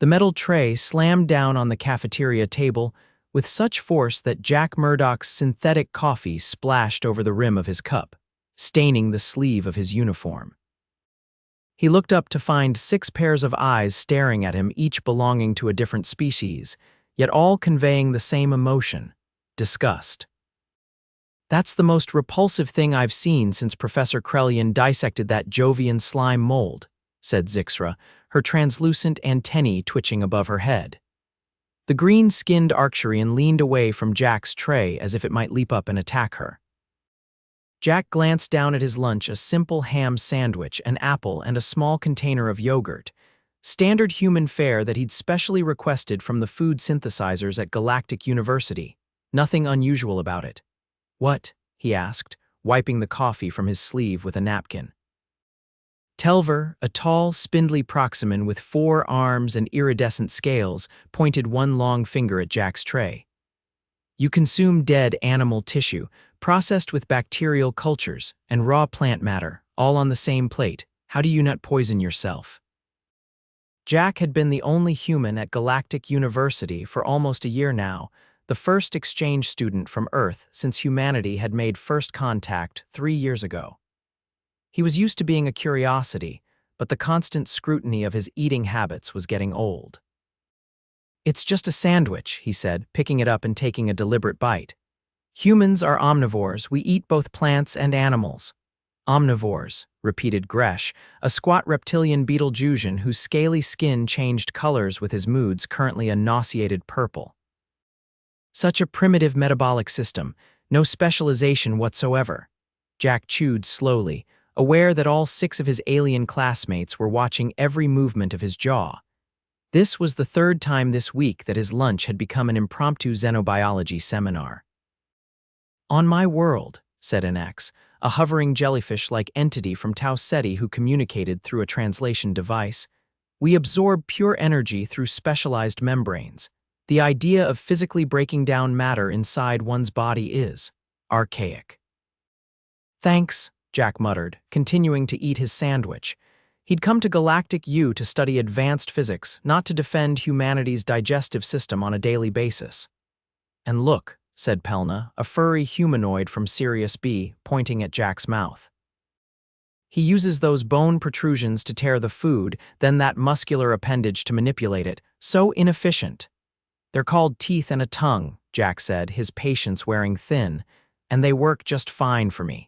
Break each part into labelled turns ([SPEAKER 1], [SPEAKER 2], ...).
[SPEAKER 1] The metal tray slammed down on the cafeteria table with such force that Jack Murdoch's synthetic coffee splashed over the rim of his cup, staining the sleeve of his uniform. He looked up to find 6 pairs of eyes staring at him, each belonging to a different species, yet all conveying the same emotion: disgust. "That's the most repulsive thing I've seen since Professor Krellian dissected that Jovian slime mold," said Zixra, her translucent antennae twitching above her head. The green-skinned Arcturian leaned away from Jack's tray as if it might leap up and attack her. Jack glanced down at his lunch, a simple ham sandwich, an apple, and a small container of yogurt, standard human fare that he'd specially requested from the food synthesizers at Galactic University. Nothing unusual about it. "What?" he asked, wiping the coffee from his sleeve with a napkin. Telver, a tall, spindly proximan with 4 arms and iridescent scales, pointed one long finger at Jack's tray. "You consume dead animal tissue, processed with bacterial cultures, and raw plant matter, all on the same plate. How do you not poison yourself?" Jack had been the only human at Galactic University for almost a year now, the first exchange student from Earth since humanity had made first contact 3 years ago. He was used to being a curiosity, but the constant scrutiny of his eating habits was getting old. "It's just a sandwich," he said, picking it up and taking a deliberate bite. "Humans are omnivores. We eat both plants and animals." "Omnivores," repeated Gresh, a squat reptilian Betelgeusian whose scaly skin changed colors with his moods, currently a nauseated purple. "Such a primitive metabolic system, no specialization whatsoever." Jack chewed slowly, aware that all 6 of his alien classmates were watching every movement of his jaw. This was the 3rd time this week that his lunch had become an impromptu xenobiology seminar. "On my world," said an X, a hovering jellyfish-like entity from Tau Ceti who communicated through a translation device, "we absorb pure energy through specialized membranes. The idea of physically breaking down matter inside one's body is archaic." "Thanks," Jack muttered, continuing to eat his sandwich. He'd come to Galactic U to study advanced physics, not to defend humanity's digestive system on a daily basis. "And look," said Pelna, a furry humanoid from Sirius B, pointing at Jack's mouth. "He uses those bone protrusions to tear the food, then that muscular appendage to manipulate it. So inefficient." "They're called teeth and a tongue," Jack said, his patience wearing thin, "and they work just fine for me."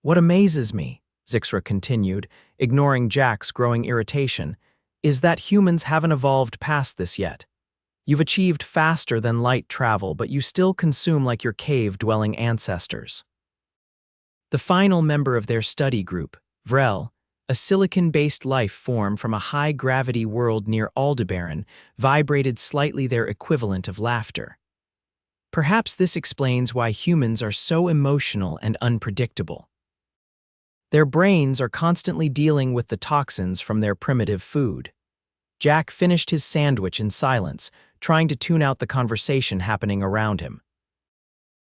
[SPEAKER 1] "What amazes me," Zixra continued, ignoring Jack's growing irritation, "is that humans haven't evolved past this yet. You've achieved faster than light travel, but you still consume like your cave-dwelling ancestors." The final member of their study group, Vrel, a silicon-based life form from a high-gravity world near Aldebaran, vibrated slightly, their equivalent of laughter. "Perhaps this explains why humans are so emotional and unpredictable. Their brains are constantly dealing with the toxins from their primitive food." Jack finished his sandwich in silence, trying to tune out the conversation happening around him.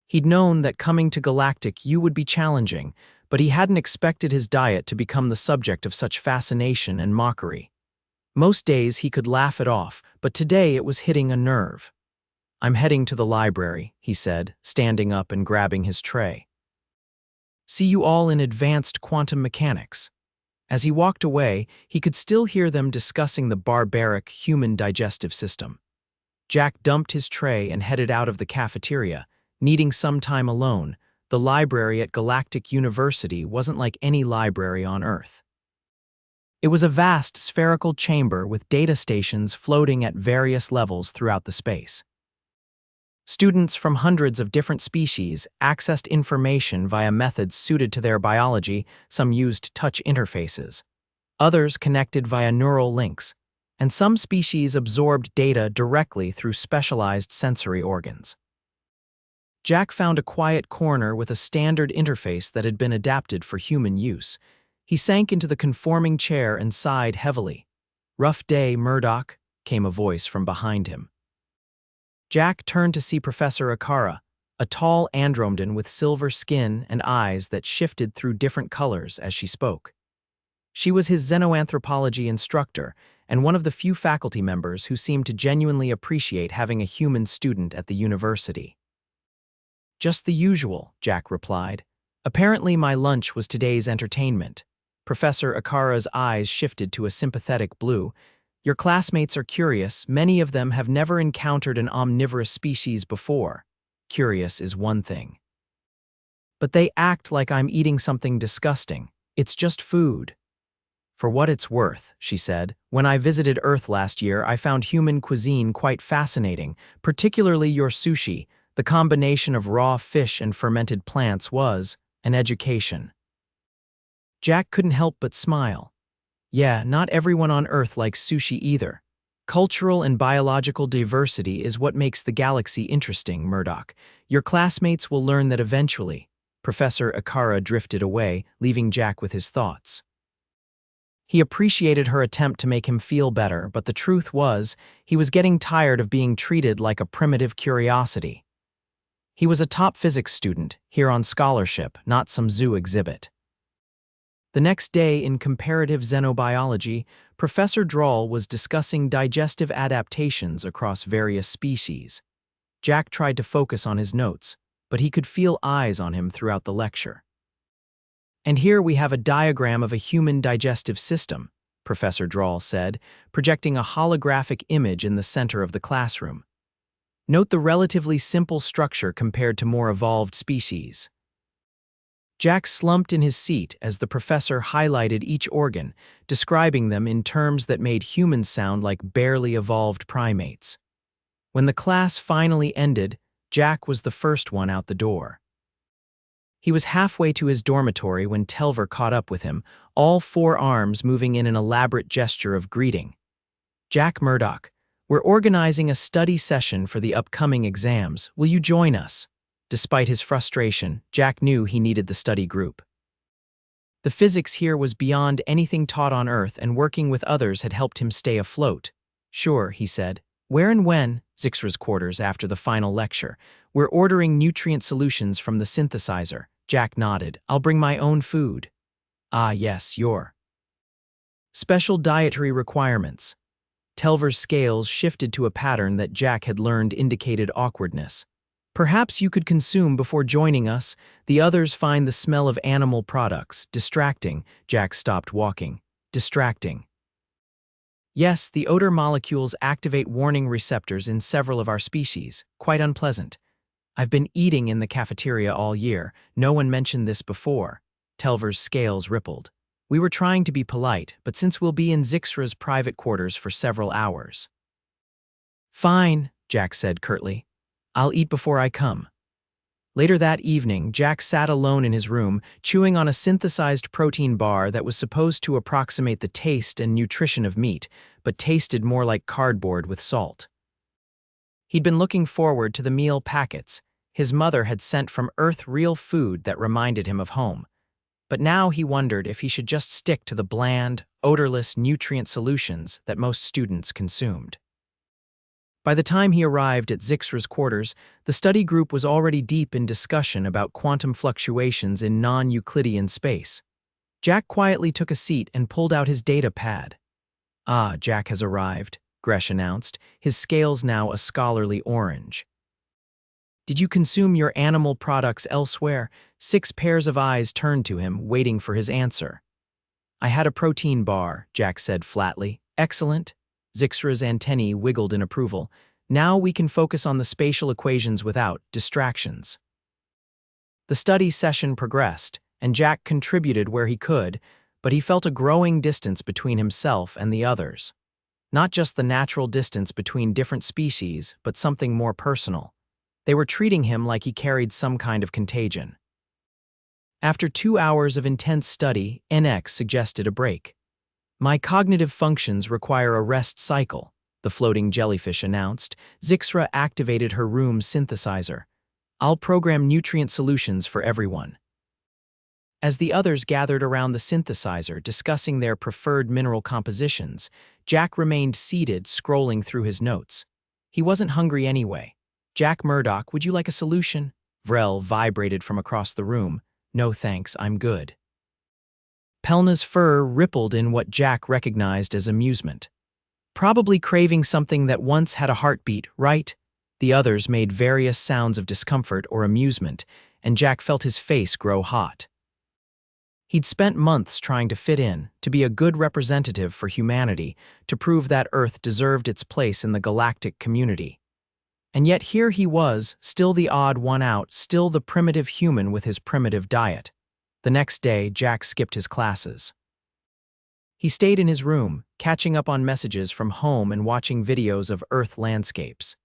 [SPEAKER 1] He'd known that coming to Galactic U would be challenging, but he hadn't expected his diet to become the subject of such fascination and mockery. Most days he could laugh it off, but today it was hitting a nerve. "I'm heading to the library," he said, standing up and grabbing his tray. "See you all in advanced quantum mechanics." As he walked away, he could still hear them discussing the barbaric human digestive system. Jack dumped his tray and headed out of the cafeteria, needing some time alone. The library at Galactic University wasn't like any library on Earth. It was a vast spherical chamber with data stations floating at various levels throughout the space. Students from hundreds of different species accessed information via methods suited to their biology. Some used touch interfaces. Others connected via neural links, and some species absorbed data directly through specialized sensory organs. Jack found a quiet corner with a standard interface that had been adapted for human use. He sank into the conforming chair and sighed heavily. "Rough day, Murdoch," came a voice from behind him. Jack turned to see Professor Akara, a tall Andromedan with silver skin and eyes that shifted through different colors as she spoke. She was his xenoanthropology instructor, and one of the few faculty members who seemed to genuinely appreciate having a human student at the university. "Just the usual," Jack replied. "Apparently my lunch was today's entertainment." Professor Akara's eyes shifted to a sympathetic blue. "Your classmates are curious. Many of them have never encountered an omnivorous species before. Curious is one thing. But they act like I'm eating something disgusting. It's just food." "For what it's worth," she said, "when I visited Earth last year, I found human cuisine quite fascinating, particularly your sushi. The combination of raw fish and fermented plants was an education." Jack couldn't help but smile. Yeah, not everyone on Earth likes sushi either. Cultural and biological diversity is what makes the galaxy interesting, Murdoch. Your classmates will learn that eventually. Professor Akara drifted away, leaving Jack with his thoughts. He appreciated her attempt to make him feel better, but the truth was, he was getting tired of being treated like a primitive curiosity. He was a top physics student, here on scholarship, not some zoo exhibit. The next day in comparative xenobiology, Professor Droll was discussing digestive adaptations across various species. Jack tried to focus on his notes, but he could feel eyes on him throughout the lecture. "And here we have a diagram of a human digestive system," Professor Droll said, projecting a holographic image in the center of the classroom. "Note the relatively simple structure compared to more evolved species." Jack slumped in his seat as the professor highlighted each organ, describing them in terms that made humans sound like barely evolved primates. When the class finally ended, Jack was the first one out the door. He was halfway to his dormitory when Telver caught up with him, all four arms moving in an elaborate gesture of greeting. "Jack Murdoch, we're organizing a study session for the upcoming exams. Will you join us?" Despite his frustration, Jack knew he needed the study group. The physics here was beyond anything taught on Earth, and working with others had helped him stay afloat. "Sure," he said. "Where and when?" Zixra's quarters after the final lecture. "We're ordering nutrient solutions from the synthesizer." Jack nodded. "I'll bring my own food." "Ah, yes, your special dietary requirements." Telver's scales shifted to a pattern that Jack had learned indicated awkwardness. "Perhaps you could consume before joining us. The others find the smell of animal products distracting." Jack stopped walking. "Distracting." "Yes, the odor molecules activate warning receptors in several of our species. Quite unpleasant. I've been eating in the cafeteria all year. No one mentioned this before." Telver's scales rippled. "We were trying to be polite, but since we'll be in Zixra's private quarters for several hours." "Fine," Jack said curtly. "I'll eat before I come." Later that evening, Jack sat alone in his room, chewing on a synthesized protein bar that was supposed to approximate the taste and nutrition of meat, but tasted more like cardboard with salt. He'd been looking forward to the meal packets his mother had sent from Earth, real food that reminded him of home. But now he wondered if he should just stick to the bland, odorless nutrient solutions that most students consumed. By the time he arrived at Zixra's quarters, the study group was already deep in discussion about quantum fluctuations in non-Euclidean space. Jack quietly took a seat and pulled out his data pad. "Ah, Jack has arrived," Gresh announced, his scales now a scholarly orange. "Did you consume your animal products elsewhere?" 6 pairs of eyes turned to him, waiting for his answer. "I had a protein bar," Jack said flatly. "Excellent." Zixra's antennae wiggled in approval. "Now we can focus on the spatial equations without distractions." The study session progressed, and Jack contributed where he could, but he felt a growing distance between himself and the others. Not just the natural distance between different species, but something more personal. They were treating him like he carried some kind of contagion. After 2 hours of intense study, NX suggested a break. "My cognitive functions require a rest cycle," the floating jellyfish announced. Zixra activated her room's synthesizer. "I'll program nutrient solutions for everyone." As the others gathered around the synthesizer discussing their preferred mineral compositions, Jack remained seated, scrolling through his notes. He wasn't hungry anyway. "Jack Murdoch, would you like a solution?" Vrel vibrated from across the room. "No thanks, I'm good." Pelna's fur rippled in what Jack recognized as amusement. Probably craving something that once had a heartbeat, right? The others made various sounds of discomfort or amusement, and Jack felt his face grow hot. He'd spent months trying to fit in, to be a good representative for humanity, to prove that Earth deserved its place in the galactic community. And yet here he was, still the odd one out, still the primitive human with his primitive diet. The next day, Jack skipped his classes. He stayed in his room, catching up on messages from home and watching videos of Earth landscapes.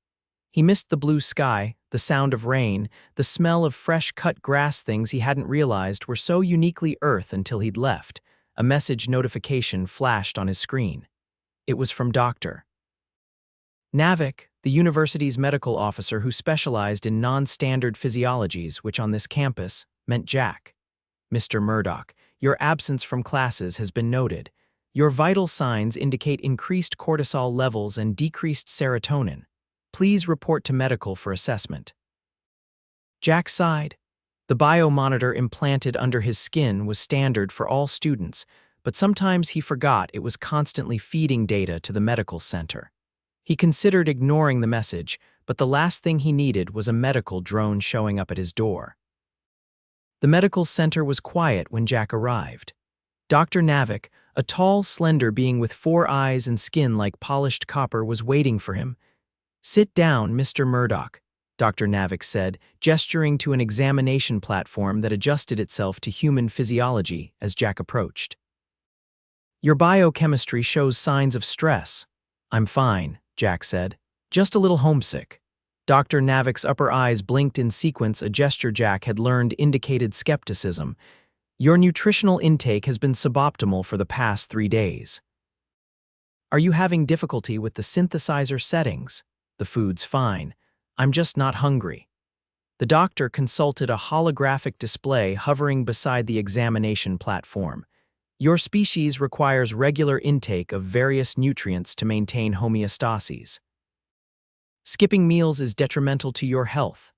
[SPEAKER 1] He missed the blue sky, the sound of rain, the smell of fresh-cut grass, things he hadn't realized were so uniquely Earth until he'd left. A message notification flashed on his screen. It was from Dr. Navik, the university's medical officer who specialized in non-standard physiologies, which on this campus meant Jack. Mr. Murdoch, your absence from classes has been noted. Your vital signs indicate increased cortisol levels and decreased serotonin. Please report to medical for assessment. Jack sighed. The biomonitor implanted under his skin was standard for all students, but sometimes he forgot it was constantly feeding data to the medical center. He considered ignoring the message, but the last thing he needed was a medical drone showing up at his door. The medical center was quiet when Jack arrived. Dr. Navik, a tall, slender being with 4 eyes and skin like polished copper, was waiting for him. "Sit down, Mr. Murdoch," Dr. Navik said, gesturing to an examination platform that adjusted itself to human physiology as Jack approached. "Your biochemistry shows signs of stress." "I'm fine," Jack said. "Just a little homesick." Dr. Navik's upper eyes blinked in sequence, a gesture Jack had learned indicated skepticism. "Your nutritional intake has been suboptimal for the past 3 days. Are you having difficulty with the synthesizer settings?" "The food's fine. I'm just not hungry." The doctor consulted a holographic display hovering beside the examination platform. "Your species requires regular intake of various nutrients to maintain homeostasis. Skipping meals is detrimental to your health."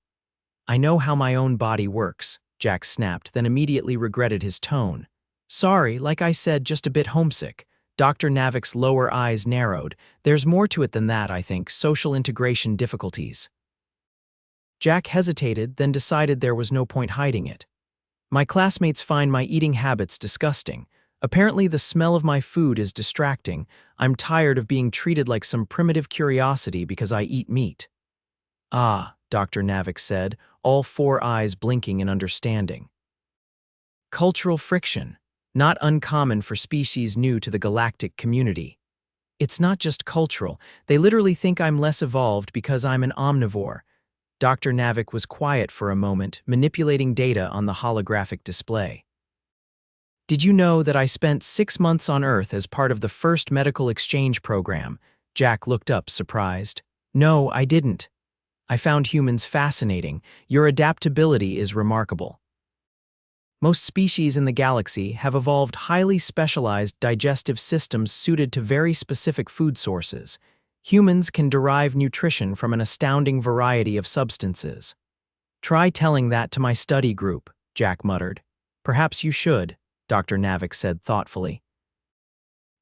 [SPEAKER 1] "I know how my own body works," Jack snapped, then immediately regretted his tone. "Sorry, like I said, just a bit homesick." Dr. Navik's lower eyes narrowed. "There's more to it than that, I think. Social integration difficulties." Jack hesitated, then decided there was no point hiding it. "My classmates find my eating habits disgusting. Apparently the smell of my food is distracting. I'm tired of being treated like some primitive curiosity because I eat meat." "Ah," Dr. Navik said, all 4 eyes blinking in understanding. "Cultural friction. Not uncommon for species new to the galactic community." "It's not just cultural. They literally think I'm less evolved because I'm an omnivore." Dr. Navik was quiet for a moment, manipulating data on the holographic display. "Did you know that I spent 6 months on Earth as part of the first medical exchange program?" Jack looked up, surprised. "No, I didn't. I found humans fascinating. Your adaptability is remarkable. Most species in the galaxy have evolved highly specialized digestive systems suited to very specific food sources. Humans can derive nutrition from an astounding variety of substances." "Try telling that to my study group," Jack muttered. "Perhaps you should," Dr. Navik said thoughtfully.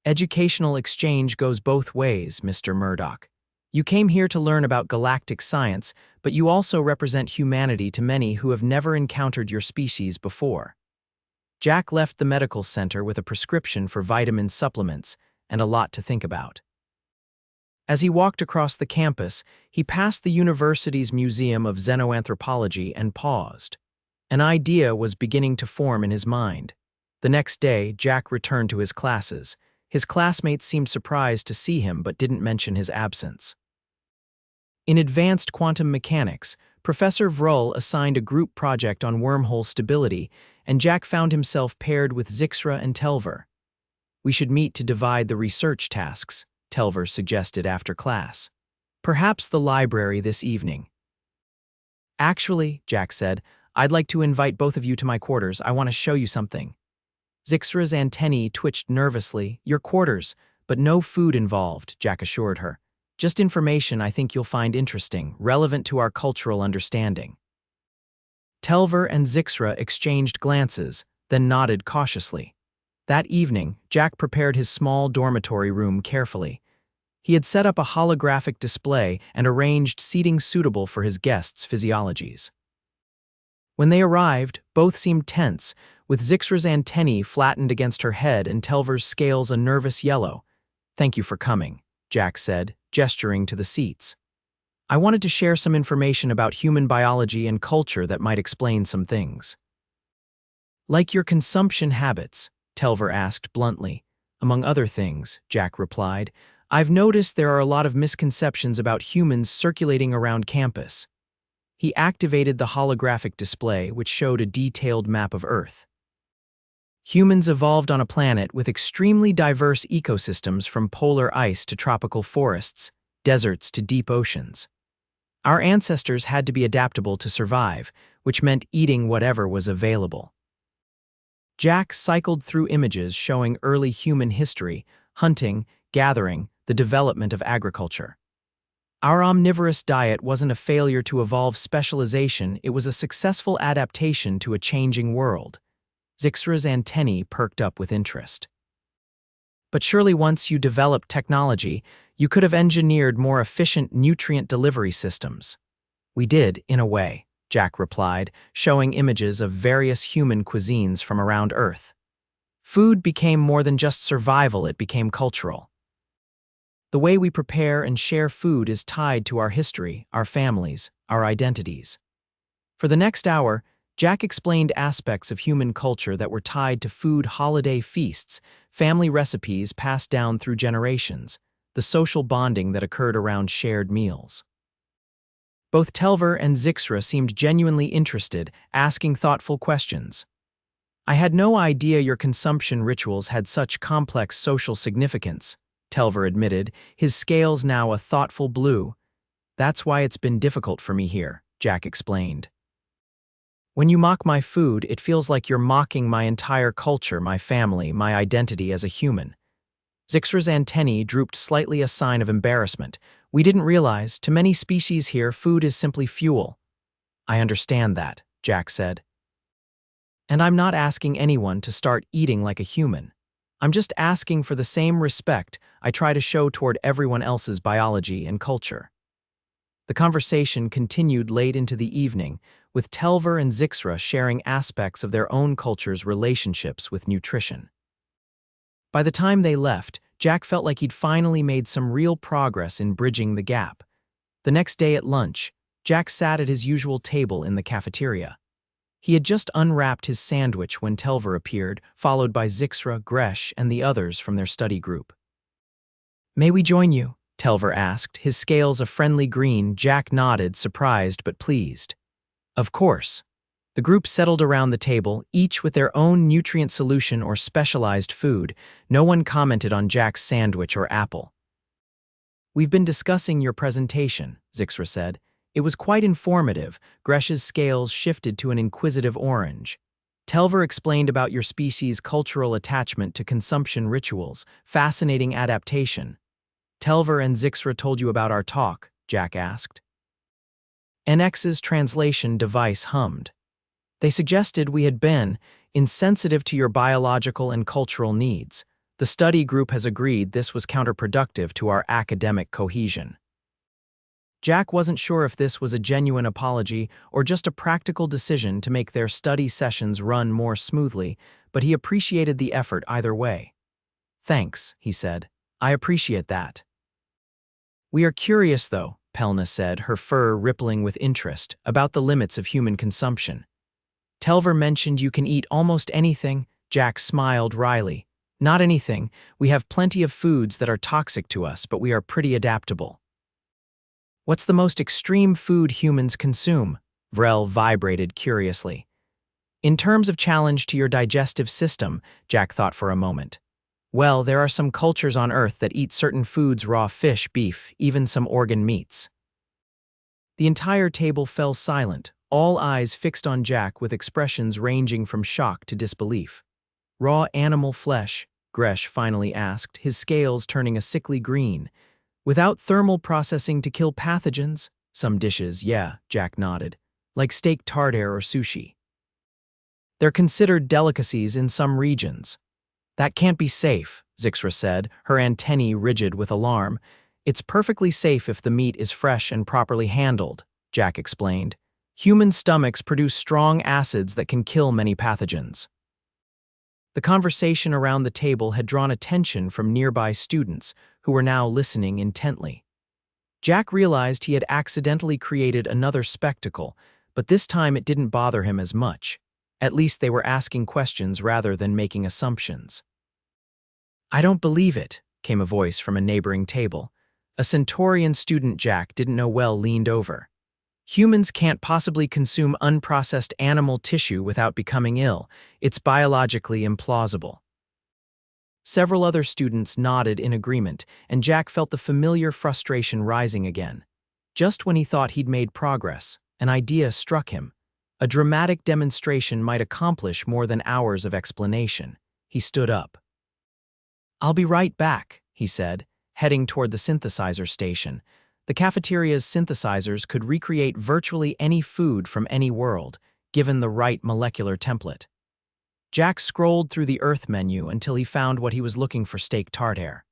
[SPEAKER 1] "Educational exchange goes both ways, Mr. Murdoch. You came here to learn about galactic science, but you also represent humanity to many who have never encountered your species before." Jack left the medical center with a prescription for vitamin supplements and a lot to think about. As he walked across the campus, he passed the university's Museum of Xenoanthropology and paused. An idea was beginning to form in his mind. The next day, Jack returned to his classes. His classmates seemed surprised to see him but didn't mention his absence. In advanced quantum mechanics, Professor Vrull assigned a group project on wormhole stability, and Jack found himself paired with Zixra and Telver. "We should meet to divide the research tasks," Telver suggested after class. "Perhaps the library this evening." "Actually," Jack said, "I'd like to invite both of you to my quarters. I want to show you something." Zixra's antennae twitched nervously. "Your quarters, but no food involved," Jack assured her. "Just information I think you'll find interesting, relevant to our cultural understanding." Telver and Zixra exchanged glances, then nodded cautiously. That evening, Jack prepared his small dormitory room carefully. He had set up a holographic display and arranged seating suitable for his guests' physiologies. When they arrived, both seemed tense, with Zixra's antennae flattened against her head and Telver's scales a nervous yellow. "Thank you for coming," Jack said, gesturing to the seats. "I wanted to share some information about human biology and culture that might explain some things." "Like your consumption habits?" Telver asked bluntly. "Among other things," Jack replied. "I've noticed there are a lot of misconceptions about humans circulating around campus." He activated the holographic display, which showed a detailed map of Earth. Humans evolved on a planet with extremely diverse ecosystems, from polar ice to tropical forests, deserts to deep oceans. Our ancestors had to be adaptable to survive, which meant eating whatever was available. Jack cycled through images showing early human history, hunting, gathering, the development of agriculture. Our omnivorous diet wasn't a failure to evolve specialization, it was a successful adaptation to a changing world. Zixra's antennae perked up with interest. "But surely once you developed technology, you could have engineered more efficient nutrient delivery systems." "We did, in a way," Jack replied, showing images of various human cuisines from around Earth. "Food became more than just survival, it became cultural. The way we prepare and share food is tied to our history, our families, our identities." For the next hour, Jack explained aspects of human culture that were tied to food, holiday feasts, family recipes passed down through generations, the social bonding that occurred around shared meals. Both Telver and Zixra seemed genuinely interested, asking thoughtful questions. "I had no idea your consumption rituals had such complex social significance," Telver admitted, his scales now a thoughtful blue. "That's why it's been difficult for me here," Jack explained. "When you mock my food, it feels like you're mocking my entire culture, my family, my identity as a human." Zixra's antennae drooped slightly, a sign of embarrassment. "We didn't realize, to many species here, food is simply fuel." "I understand that," Jack said. "And I'm not asking anyone to start eating like a human. I'm just asking for the same respect I try to show toward everyone else's biology and culture." The conversation continued late into the evening, with Telver and Zixra sharing aspects of their own culture's relationships with nutrition. By the time they left, Jack felt like he'd finally made some real progress in bridging the gap. The next day at lunch, Jack sat at his usual table in the cafeteria. He had just unwrapped his sandwich when Telver appeared, followed by Zixra, Gresh, and the others from their study group. "May we join you?" Telver asked, his scales a friendly green. Jack nodded, surprised but pleased. "Of course." The group settled around the table, each with their own nutrient solution or specialized food. No one commented on Jack's sandwich or apple. "We've been discussing your presentation," Zixra said. "It was quite informative." Gresh's scales shifted to an inquisitive orange. "Telver explained about your species' cultural attachment to consumption rituals. Fascinating adaptation." "Telver and Zixra told you about our talk?" Jack asked. NX's translation device hummed. "They suggested we had been insensitive to your biological and cultural needs. The study group has agreed this was counterproductive to our academic cohesion." Jack wasn't sure if this was a genuine apology or just a practical decision to make their study sessions run more smoothly, but he appreciated the effort either way. "Thanks," he said. "I appreciate that." "We are curious, though," Pelna said, her fur rippling with interest, "about the limits of human consumption." "Telver mentioned you can eat almost anything." Jack smiled wryly. "Not anything. We have plenty of foods that are toxic to us, but we are pretty adaptable." "What's the most extreme food humans consume?" Vrel vibrated curiously. "In terms of challenge to your digestive system," Jack thought for a moment. "Well, there are some cultures on Earth that eat certain foods, raw fish, beef, even some organ meats." The entire table fell silent, all eyes fixed on Jack with expressions ranging from shock to disbelief. "Raw animal flesh?" Gresh finally asked, his scales turning a sickly green. "Without thermal processing to kill pathogens?" "Some dishes, yeah," Jack nodded. "Like steak tartare or sushi. They're considered delicacies in some regions." "That can't be safe," Zixra said, her antennae rigid with alarm. It's perfectly safe if the meat is fresh and properly handled, Jack explained. Human stomachs produce strong acids that can kill many pathogens. The conversation around the table had drawn attention from nearby students, who were now listening intently. Jack realized he had accidentally created another spectacle, but this time it didn't bother him as much. At least they were asking questions rather than making assumptions. "I don't believe it," came a voice from a neighboring table. A Centaurian student Jack didn't know well leaned over. "Humans can't possibly consume unprocessed animal tissue without becoming ill. It's biologically implausible." Several other students nodded in agreement, and Jack felt the familiar frustration rising again. Just when he thought he'd made progress, an idea struck him. A dramatic demonstration might accomplish more than hours of explanation. He stood up. "I'll be right back," he said, heading toward the synthesizer station. The cafeteria's synthesizers could recreate virtually any food from any world, given the right molecular template. Jack scrolled through the Earth menu until he found what he was looking for: steak tartare.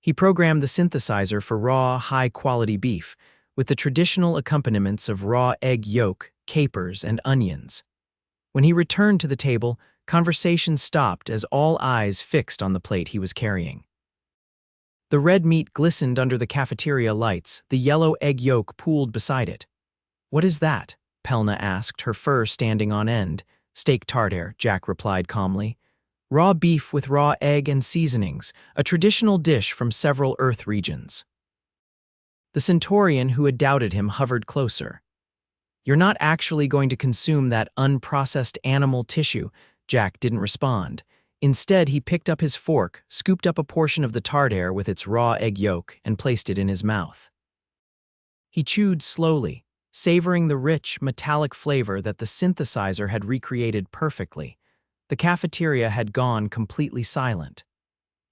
[SPEAKER 1] He programmed the synthesizer for raw, high-quality beef, with the traditional accompaniments of raw egg yolk, capers, and onions. When he returned to the table, conversation stopped as all eyes fixed on the plate he was carrying. The red meat glistened under the cafeteria lights, the yellow egg yolk pooled beside it. "What is that?" Pelna asked, her fur standing on end. "Steak tartare," Jack replied calmly. "Raw beef with raw egg and seasonings, a traditional dish from several Earth regions." The Centaurian, who had doubted him, hovered closer. "You're not actually going to consume that unprocessed animal tissue?" Jack didn't respond. Instead, he picked up his fork, scooped up a portion of the tartare with its raw egg yolk, and placed it in his mouth. He chewed slowly, savoring the rich, metallic flavor that the synthesizer had recreated perfectly. The cafeteria had gone completely silent.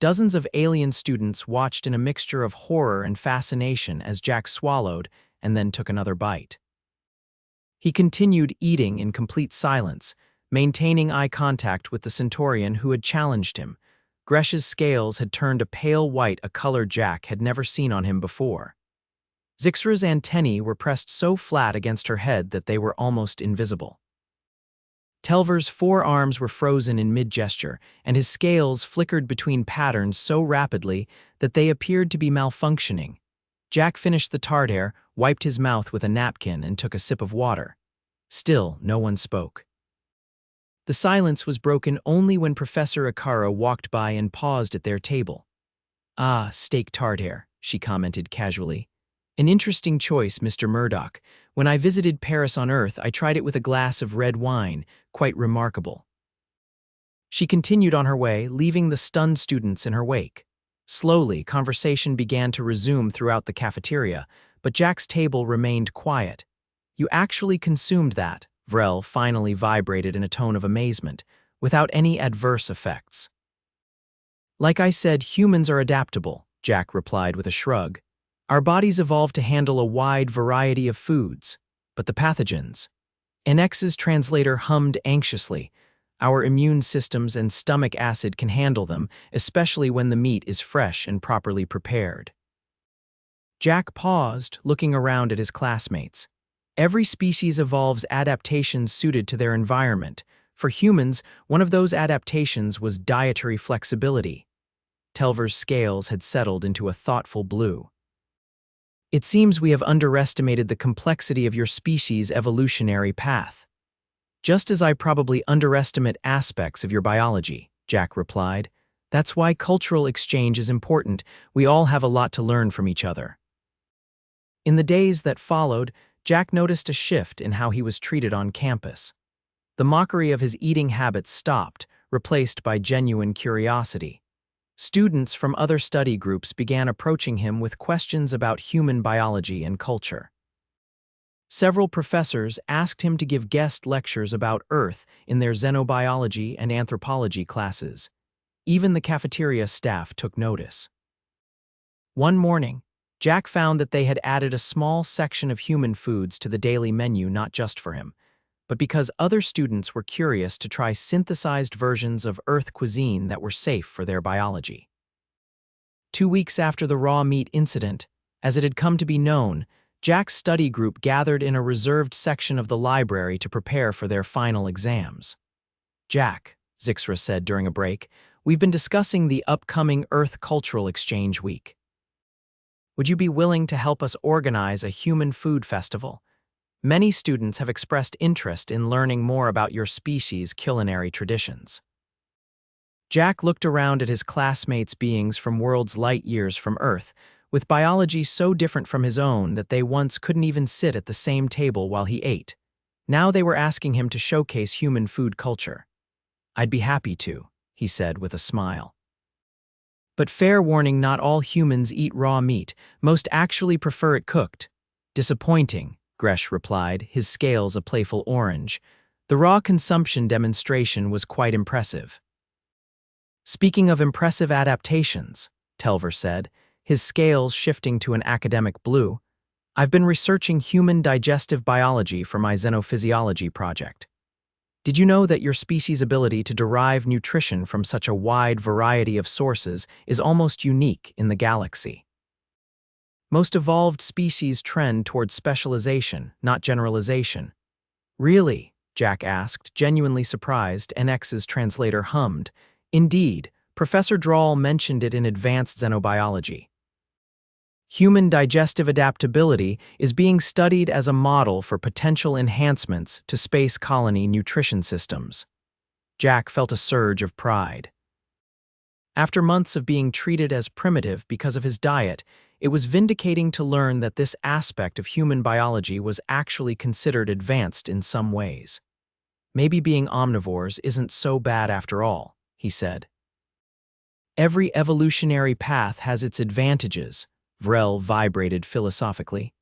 [SPEAKER 1] Dozens of alien students watched in a mixture of horror and fascination as Jack swallowed and then took another bite. He continued eating in complete silence, maintaining eye contact with the Centaurian who had challenged him. Gresh's scales had turned a pale white, a color Jack had never seen on him before. Zixra's antennae were pressed so flat against her head that they were almost invisible. Telver's forearms were frozen in mid-gesture, and his scales flickered between patterns so rapidly that they appeared to be malfunctioning. Jack finished the tartare, wiped his mouth with a napkin, and took a sip of water. Still, no one spoke. The silence was broken only when Professor Ikara walked by and paused at their table. "Ah, steak tartare," she commented casually. "An interesting choice, Mr. Murdoch. When I visited Paris on Earth, I tried it with a glass of red wine. Quite remarkable." She continued on her way, leaving the stunned students in her wake. Slowly, conversation began to resume throughout the cafeteria, but Jack's table remained quiet. "You actually consumed that," Vrel finally vibrated in a tone of amazement, "without any adverse effects." "Like I said, humans are adaptable," Jack replied with a shrug. "Our bodies evolved to handle a wide variety of foods. But the pathogens?" NX's translator hummed anxiously. "Our immune systems and stomach acid can handle them, especially when the meat is fresh and properly prepared." Jack paused, looking around at his classmates. Every species evolves adaptations suited to their environment. For humans, one of those adaptations was dietary flexibility. Telver's scales had settled into a thoughtful blue. "It seems we have underestimated the complexity of your species' evolutionary path." "Just as I probably underestimate aspects of your biology," Jack replied. "That's why cultural exchange is important. We all have a lot to learn from each other." In the days that followed, Jack noticed a shift in how he was treated on campus. The mockery of his eating habits stopped, replaced by genuine curiosity. Students from other study groups began approaching him with questions about human biology and culture. Several professors asked him to give guest lectures about Earth in their xenobiology and anthropology classes. Even the cafeteria staff took notice. One morning, Jack found that they had added a small section of human foods to the daily menu not just for him, but because other students were curious to try synthesized versions of Earth cuisine that were safe for their biology. 2 weeks after the raw meat incident, as it had come to be known, Jack's study group gathered in a reserved section of the library to prepare for their final exams. "Jack," Zixra said during a break, "we've been discussing the upcoming Earth Cultural Exchange Week. Would you be willing to help us organize a human food festival? Many students have expressed interest in learning more about your species' culinary traditions." Jack looked around at his classmates' beings from worlds light years from Earth, with biology so different from his own that they once couldn't even sit at the same table while he ate. Now they were asking him to showcase human food culture. "I'd be happy to," he said with a smile. "But fair warning, not all humans eat raw meat. Most actually prefer it cooked." "Disappointing," Gresh replied, his scales a playful orange. The raw consumption demonstration was quite impressive. "Speaking of impressive adaptations," Telver said, his scales shifting to an academic blue, "I've been researching human digestive biology for my xenophysiology project. Did you know that your species' ability to derive nutrition from such a wide variety of sources is almost unique in the galaxy? Most evolved species trend towards specialization, not generalization." "Really?" Jack asked, genuinely surprised. NX's translator hummed. "Indeed, Professor Drawl mentioned it in Advanced Xenobiology. Human digestive adaptability is being studied as a model for potential enhancements to space colony nutrition systems." Jack felt a surge of pride. After months of being treated as primitive because of his diet, it was vindicating to learn that this aspect of human biology was actually considered advanced in some ways. "Maybe being omnivores isn't so bad after all," he said. "Every evolutionary path has its advantages," Vrel vibrated philosophically.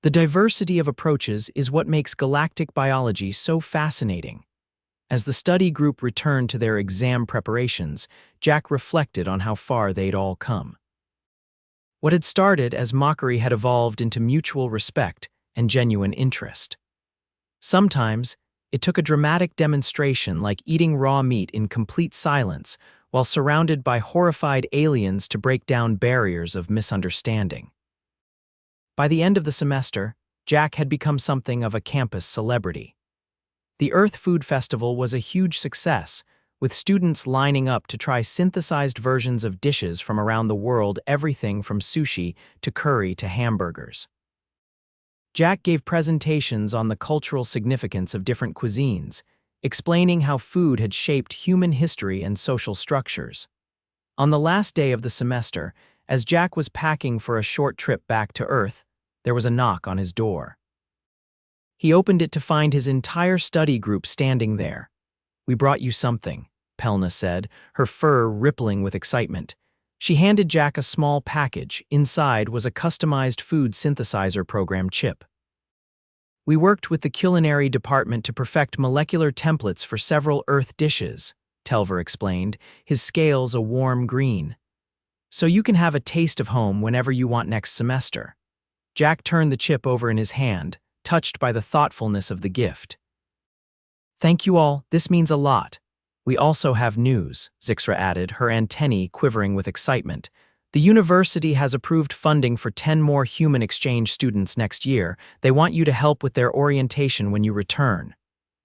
[SPEAKER 1] "The diversity of approaches is what makes galactic biology so fascinating." As the study group returned to their exam preparations, Jack reflected on how far they'd all come. What had started as mockery had evolved into mutual respect and genuine interest. Sometimes, it took a dramatic demonstration like eating raw meat in complete silence while surrounded by horrified aliens to break down barriers of misunderstanding. By the end of the semester, Jack had become something of a campus celebrity. The Earth Food Festival was a huge success, with students lining up to try synthesized versions of dishes from around the world, everything from sushi to curry to hamburgers. Jack gave presentations on the cultural significance of different cuisines, explaining how food had shaped human history and social structures. On the last day of the semester, as Jack was packing for a short trip back to Earth, there was a knock on his door. He opened it to find his entire study group standing there. "We brought you something," Pelna said, her fur rippling with excitement. She handed Jack a small package. Inside was a customized food synthesizer program chip. "We worked with the culinary department to perfect molecular templates for several Earth dishes," Telver explained, his scales a warm green. "So you can have a taste of home whenever you want next semester." Jack turned the chip over in his hand, touched by the thoughtfulness of the gift. "Thank you all, this means a lot. We also have news," Zixra added, her antennae quivering with excitement. "The university has approved funding for 10 more human exchange students next year. They want you to help with their orientation when you return."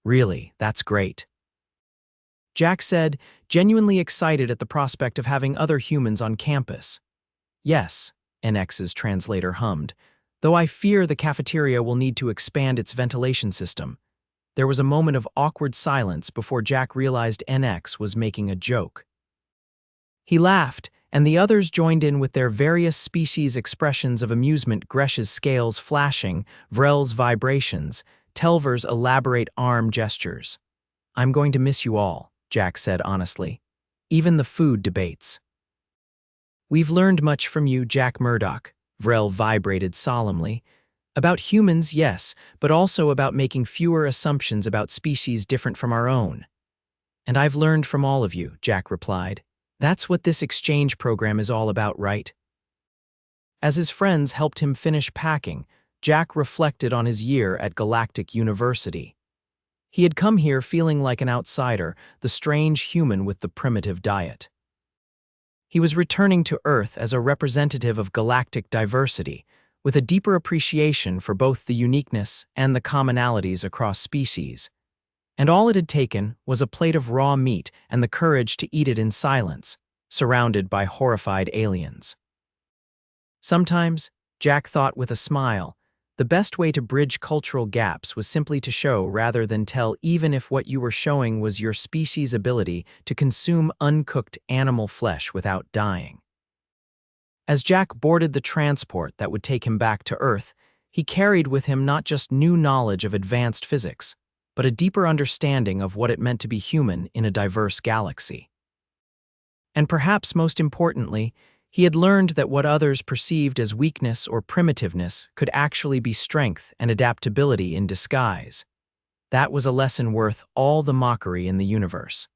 [SPEAKER 1] "Really, that's great," Jack said, genuinely excited at the prospect of having other humans on campus. "Yes," NX's translator hummed, "though I fear the cafeteria will need to expand its ventilation system." There was a moment of awkward silence before Jack realized NX was making a joke. He laughed, and the others joined in with their various species expressions of amusement, Gresh's scales flashing, Vrel's vibrations, Telver's elaborate arm gestures. "I'm going to miss you all," Jack said honestly. "Even the food debates." "We've learned much from you, Jack Murdoch," Vrel vibrated solemnly. "About humans, yes, but also about making fewer assumptions about species different from our own." "And I've learned from all of you," Jack replied. "That's what this exchange program is all about, right?" As his friends helped him finish packing, Jack reflected on his year at Galactic University. He had come here feeling like an outsider, the strange human with the primitive diet. He was returning to Earth as a representative of galactic diversity, with a deeper appreciation for both the uniqueness and the commonalities across species. And all it had taken was a plate of raw meat and the courage to eat it in silence, surrounded by horrified aliens. Sometimes, Jack thought with a smile, the best way to bridge cultural gaps was simply to show rather than tell, even if what you were showing was your species' ability to consume uncooked animal flesh without dying. As Jack boarded the transport that would take him back to Earth, he carried with him not just new knowledge of advanced physics, but a deeper understanding of what it meant to be human in a diverse galaxy. And perhaps most importantly, he had learned that what others perceived as weakness or primitiveness could actually be strength and adaptability in disguise. That was a lesson worth all the mockery in the universe.